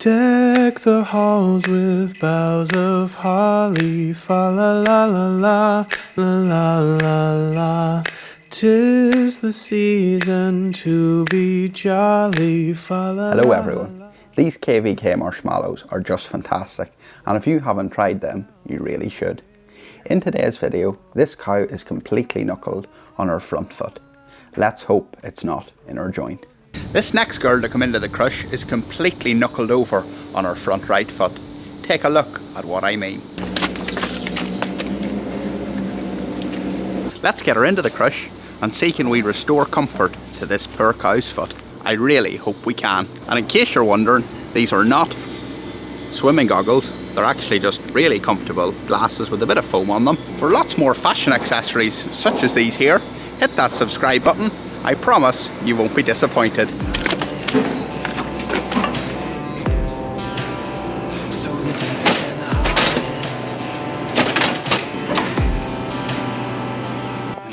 Deck the halls with boughs of holly, fa la la la la, la la la la. 'Tis the season to be jolly, fa la. Hello everyone. These KVK marshmallows are just fantastic, and if you haven't tried them, you really should. In today's video, this cow is completely knuckled on her front foot. Let's hope it's not in her joint. This next girl to come into the crush is completely knuckled over on her front right foot. Take a look at what I mean. Let's get her into the crush and see can we restore comfort to this poor cow's foot. I really hope we can. And in case you're wondering, these are not swimming goggles. They're actually just really comfortable glasses with a bit of foam on them. For lots more fashion accessories such as these here, hit that subscribe button. I promise you won't be disappointed.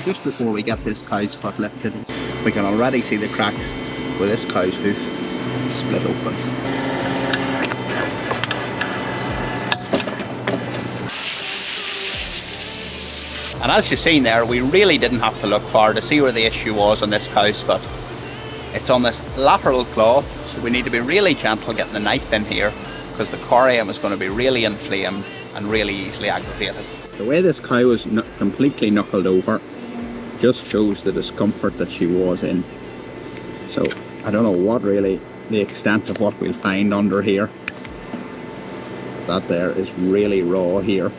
Just before we get this cow's foot lifted, we can already see the cracks where this cow's hoof split open. And as you've seen there, we really didn't have to look far to see where the issue was on this cow's foot. It's on this lateral claw, so we need to be really gentle getting the knife in here because the corium is going to be really inflamed and really easily aggravated. The way this cow was completely knuckled over just shows the discomfort that she was in. So I don't know what really the extent of what we'll find under here. That there is really raw here.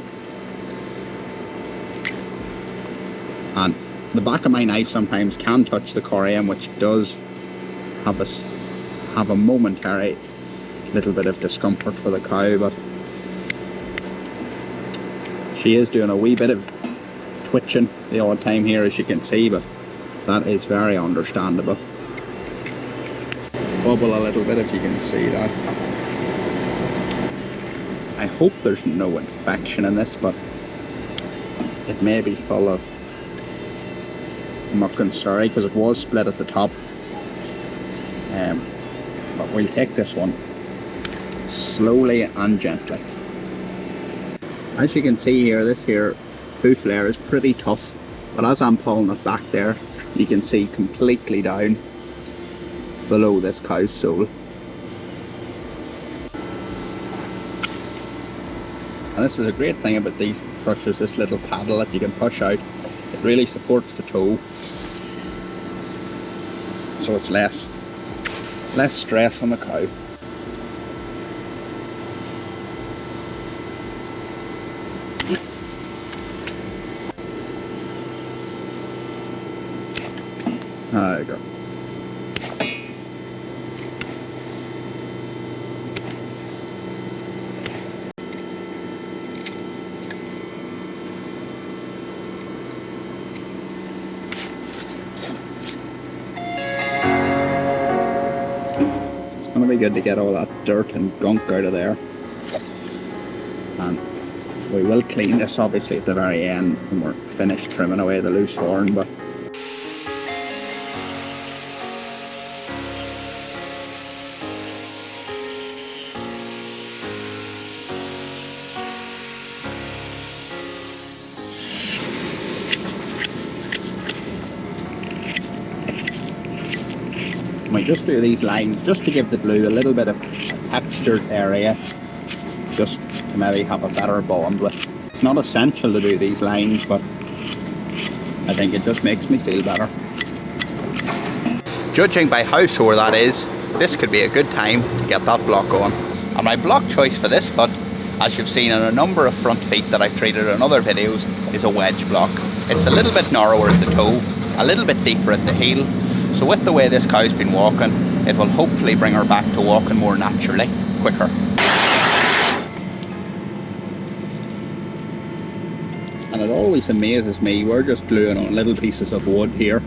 And the back of my knife sometimes can touch the corium, which does have a momentary little bit of discomfort for the cow, but she is doing a wee bit of twitching the odd time here, as you can see, but that is very understandable. Bubble a little bit if you can see that. I hope there's no infection in this, but it may be full of muck and slurry because it was split at the top. But we'll take this one slowly and gently. As you can see here, this here hoof layer is pretty tough, but as I'm pulling it back there, you can see completely down below this cow's sole. And this is a great thing about these crushes, this little paddle that you can push out. It really supports the toe, so it's less stress on the cow. There you go. It's going to be good to get all that dirt and gunk out of there. And we will clean this obviously at the very end when we're finished trimming away the loose horn, but we just do these lines just to give the glue a little bit of a textured area, just to maybe have a better bond with. It's not essential to do these lines, but I think it just makes me feel better. Judging by how sore that is, this could be a good time to get that block on. And my block choice for this foot, as you've seen in a number of front feet that I've treated in other videos, is a wedge block. It's a little bit narrower at the toe, a little bit deeper at the heel, so with the way this cow's been walking, it will hopefully bring her back to walking more naturally, quicker. And it always amazes me, we're just gluing on little pieces of wood here,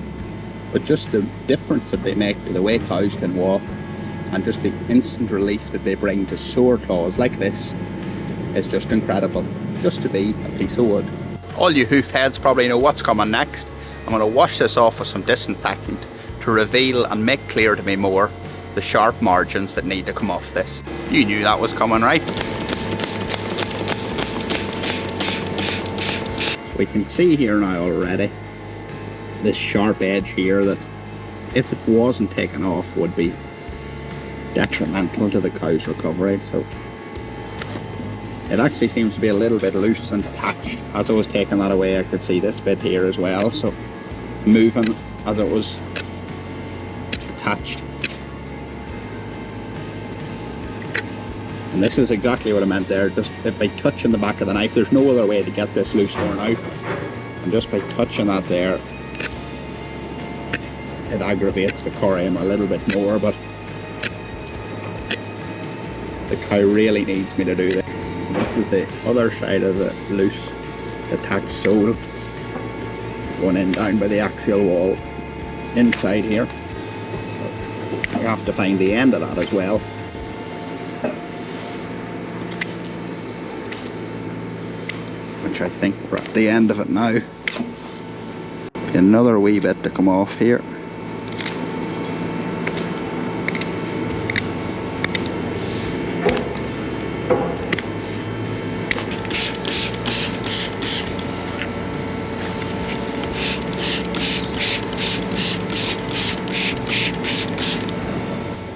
but just the difference that they make to the way cows can walk, and just the instant relief that they bring to sore claws like this, is just incredible, just to be a piece of wood. All you hoof heads probably know what's coming next. I'm going to wash this off with some disinfectant to reveal and make clear to me more the sharp margins that need to come off this. You knew that was coming, right? We can see here now already this sharp edge here that, if it wasn't taken off, would be detrimental to the cow's recovery. So it actually seems to be a little bit loose and detached. As I was taking that away, I could see this bit here as well, so moving as it was detached. And this is exactly what I meant there, just by touching the back of the knife. There's no other way to get this loose torn out, and just by touching that there, it aggravates the corium a little bit more. But the cow really needs me to do this. This is the other side of the loose detached sole, going in down by the axial wall inside here. So you have to find the end of that as well. Which I think we're at the end of it now. Another wee bit to come off here.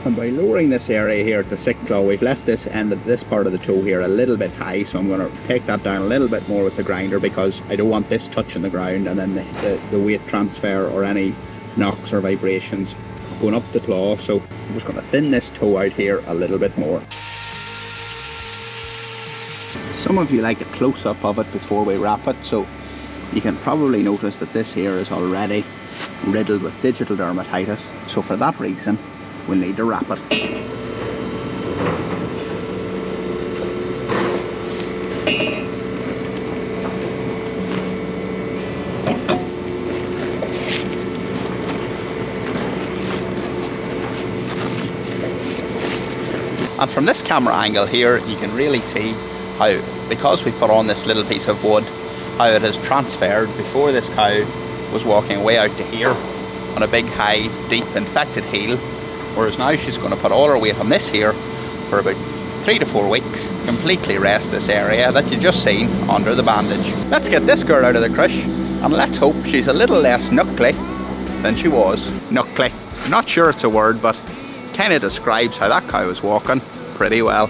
And by lowering this area here at the sick claw, we've left this end of this part of the toe here a little bit high, so I'm going to take that down a little bit more with the grinder, because I don't want this touching the ground and then the weight transfer or any knocks or vibrations going up the claw. So I'm just going to thin this toe out here a little bit more. Some of you like a close-up of it before we wrap it, so you can probably notice that this here is already riddled with digital dermatitis, so for that reason we'll need to wrap it. And from this camera angle here, you can really see how, because we put on this little piece of wood, how it has transferred. Before, this cow was walking way out to here on a big, high, deep infected heel, whereas now she's going to put all her weight on this here for about 3 to 4 weeks, completely rest this area that you just seen under the bandage. Let's get this girl out of the crush, and let's hope she's a little less knuckly than she was. Knuckly. I'm not sure it's a word, but kind of describes how that cow is walking pretty well.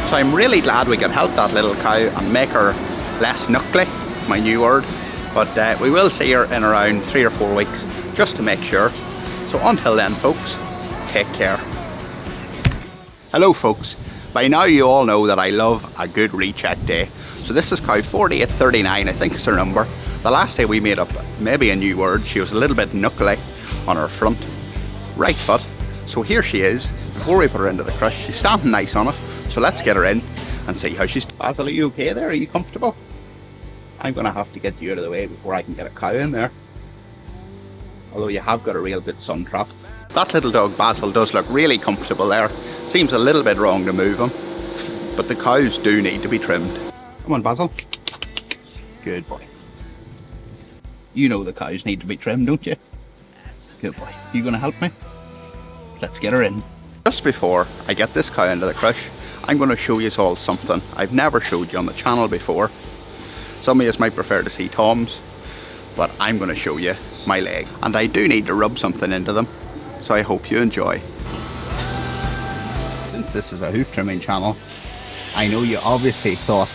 So I'm really glad we could help that little cow and make her less knuckly, my new word. But we will see her in around 3 or 4 weeks, just to make sure. So until then, folks, take care. Hello folks, by now you all know that I love a good recheck day. So this is cow 4839, I think is her number. The last day we made up maybe a new word. She was a little bit knuckly on her front right foot. So here she is. Before we put her into the crush, she's standing nice on it. So let's get her in and see how she's... Basil, are you okay there? Are you comfortable? I'm going to have to get you out of the way before I can get a cow in there. Although you have got a real good sun trap. That little dog Basil does look really comfortable there. Seems a little bit wrong to move him, but the cows do need to be trimmed. Come on, Basil. Good boy. You know the cows need to be trimmed, don't you? Good boy. You going to help me? Let's get her in. Just before I get this cow into the crush, I'm going to show you all something I've never showed you on the channel before. Some of you might prefer to see Tom's, but I'm going to show you my leg. And I do need to rub something into them, so I hope you enjoy. Since this is a hoof trimming channel, I know you obviously thought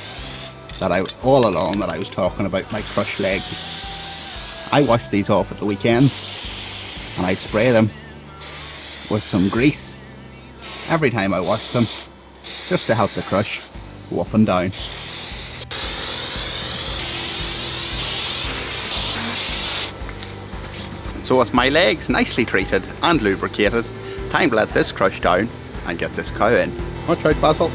that all along that I was talking about my crush leg. I wash these off at the weekend, and I spray them with some grease every time I wash them, just to help the crush go up and down. So with my legs nicely treated and lubricated, time to let this crush down and get this cow in. Watch out, Basil.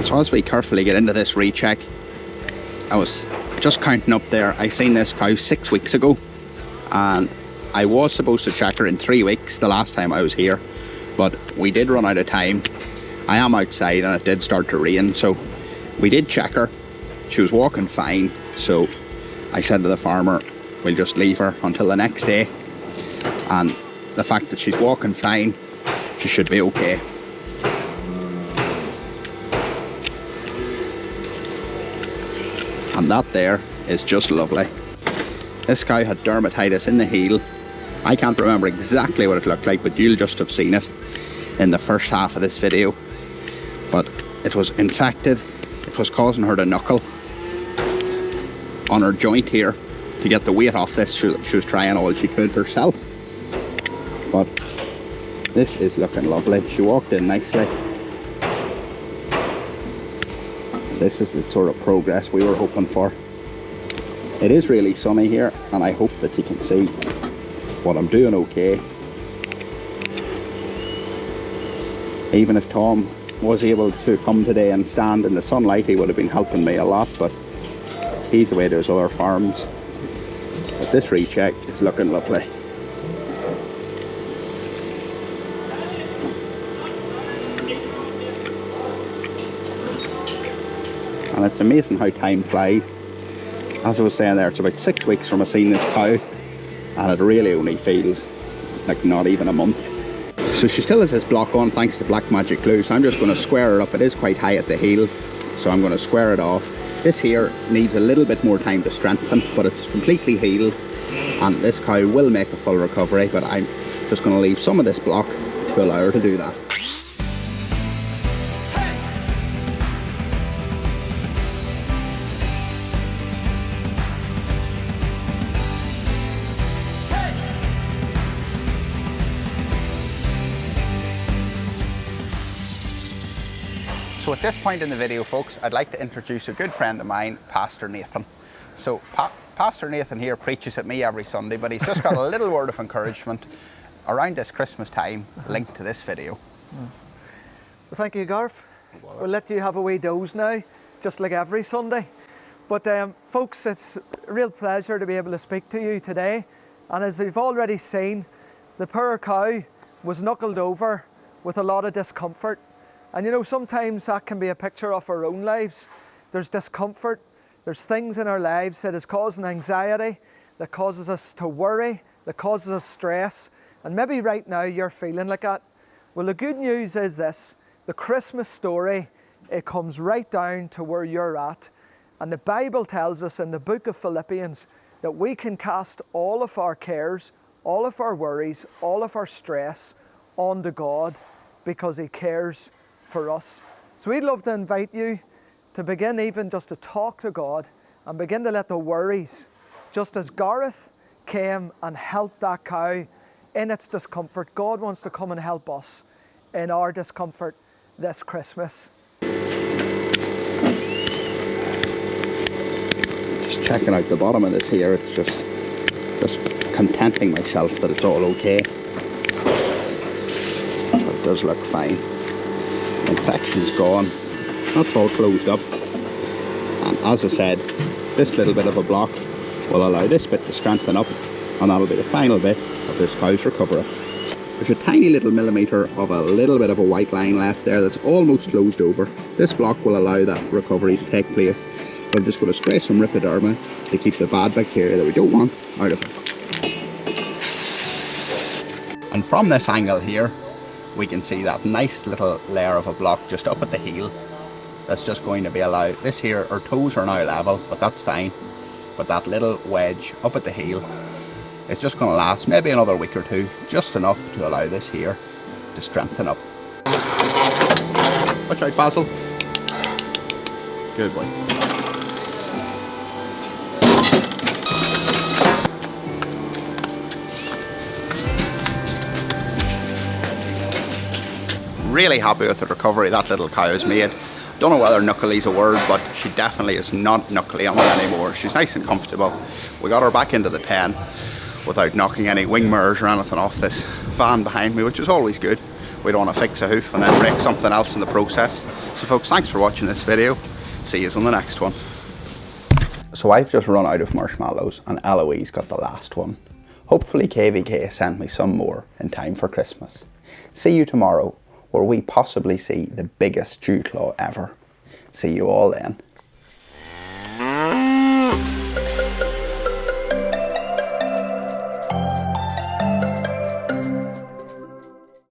So as we carefully get into this recheck, I was just counting up there. I seen this cow 6 weeks ago, and I was supposed to check her in 3 weeks the last time I was here, but we did run out of time. I am outside and it did start to rain, so we did check her. She was walking fine, so I said to the farmer, we'll just leave her until the next day, and the fact that she's walking fine, she should be okay. And that there is just lovely. This cow had dermatitis in the heel. I can't remember exactly what it looked like, but you'll just have seen it in the first half of this video. But it was infected. It was causing her to knuckle on her joint here to get the weight off this. She was trying all she could herself. But this is looking lovely. She walked in nicely. This is the sort of progress we were hoping for. It is really sunny here, and I hope that you can see what I'm doing okay. Even if Tom was able to come today and stand in the sunlight, he would have been helping me a lot, but he's away to his other farms. But this recheck is looking lovely. And it's amazing how time flies. As I was saying there, it's about 6 weeks from I seen this cow, and it really only feels like not even a month. So she still has this block on thanks to black magic glue, so I'm just going to square her up. It is quite high at the heel, so I'm going to square it off. This here needs a little bit more time to strengthen, but it's completely healed, and this cow will make a full recovery, but I'm just going to leave some of this block to allow her to do that. So at this point in the video, folks, I'd like to introduce a good friend of mine, Pastor Nathan. So Pastor Nathan here preaches at me every Sunday, but he's just got a little word of encouragement around this Christmas time linked to this video. Well, thank you, Gareth. We'll let you have a wee doze now, just like every Sunday. But folks, it's a real pleasure to be able to speak to you today. And as you've already seen, the poor cow was knuckled over with a lot of discomfort. And you know, sometimes that can be a picture of our own lives. There's discomfort, there's things in our lives that is causing anxiety, that causes us to worry, that causes us stress. And maybe right now you're feeling like that. Well, the good news is this: the Christmas story, it comes right down to where you're at. And the Bible tells us in the book of Philippians that we can cast all of our cares, all of our worries, all of our stress onto God because He cares for us. So we'd love to invite you to begin even just to talk to God and begin to let the worries, just as Gareth came and helped that cow in its discomfort, God wants to come and help us in our discomfort this Christmas. Just checking out the bottom of this here, it's just contenting myself that it's all okay. But it does look fine. Infection's gone, that's all closed up, and as I said, this little bit of a block will allow this bit to strengthen up, and that'll be the final bit of this cow's recovery. There's a tiny little millimetre of a little bit of a white line left there that's almost closed over. This block will allow that recovery to take place, but I'm just going to spray some Ripiderma to keep the bad bacteria that we don't want out of it. And from this angle here, we can see that nice little layer of a block just up at the heel. That's just going to be allowed. This here, our toes are now level, but that's fine. But that little wedge up at the heel is just going to last maybe another week or two, just enough to allow this here to strengthen up. Watch out, Basil. Good boy. Really happy with the recovery that little cow has made. Don't know whether knuckly's a word, but she definitely is not knuckly on it anymore. She's nice and comfortable. We got her back into the pen without knocking any wing mirrors or anything off this van behind me, which is always good. We don't want to fix a hoof and then break something else in the process. So folks, thanks for watching this video. See you on the next one. So I've just run out of marshmallows and Eloise got the last one. Hopefully KVK sent me some more in time for Christmas. See you tomorrow, where we possibly see the biggest dew claw ever. See you all then.